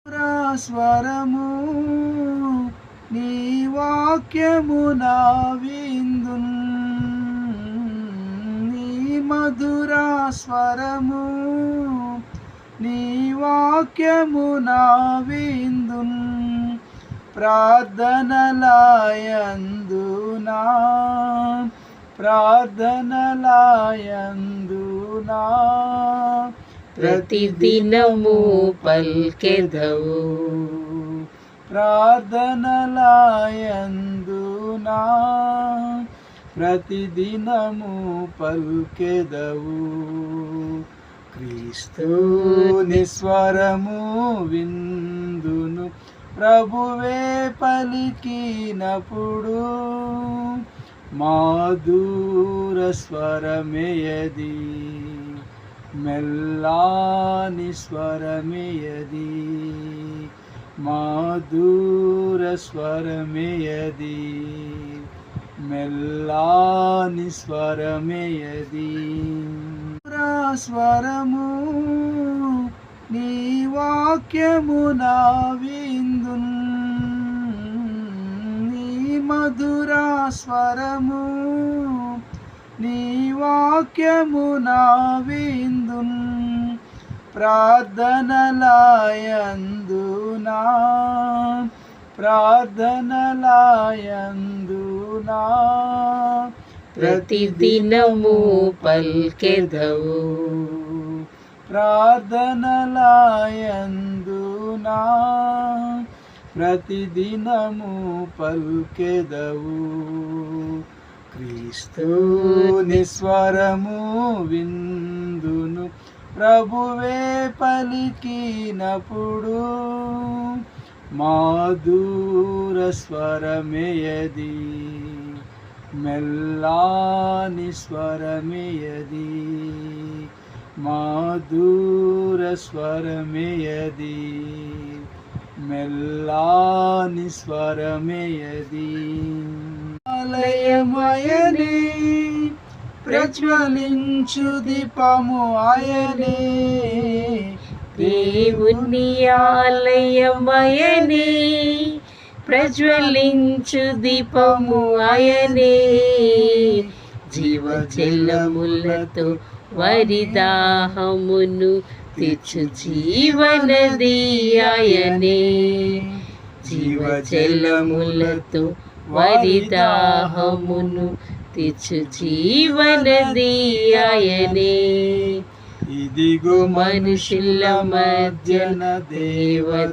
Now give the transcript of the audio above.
స్వరము నీ వాక్యము నా విందున్, నీ మధుర స్వరము నీ వాక్యము నా విందున్, ప్రార్థనలాయందునా ప్రార్థనలాయందునా ప్రతిదినము పల్కెదవు, ప్రార్థనలాయందునా ప్రతిదినము పల్కెదవు. క్రీస్తుని స్వరము విందును ప్రభువే పలికినప్పుడు, మాధుర స్వరమేయది మెల్లాని స్వరమేయది, మాధుర స్వరమేయది మెల్లాని స్వరమేయది. స్వరము నీ వాక్యము నా విందున్, నీ మధుర స్వరము నీ వాక్యము నా విందున్, ప్రార్థనలాయందునా ప్రార్థనలాయందునా ప్రతిదినము పల్కెదవు, ప్రార్థనలాయందునా ప్రతిదినము పల్కెదవు. క్రీస్తుని స్వరము విందును ప్రభువే పలికినప్పుడు, మాధుర స్వరమేయది మెల్లాని స్వరమేయది, మాధుర స్వరమేయది మెల్లాని స్వరమేయది. ఆలయమయనే ప్రజ్వలించు దీపము ఆయనే, దేవుని ఆలయమయనే ప్రజ్వలించు దీపము ఆయనే, జీవజలములతో వరిదాహమును తెచ్చు జీవనది ఆయనే, జీవజలములతో వరిదాహమును తెచ్చు జీవనది ఆయనే. ఇదిగో మనుషుల మధ్యన దేవత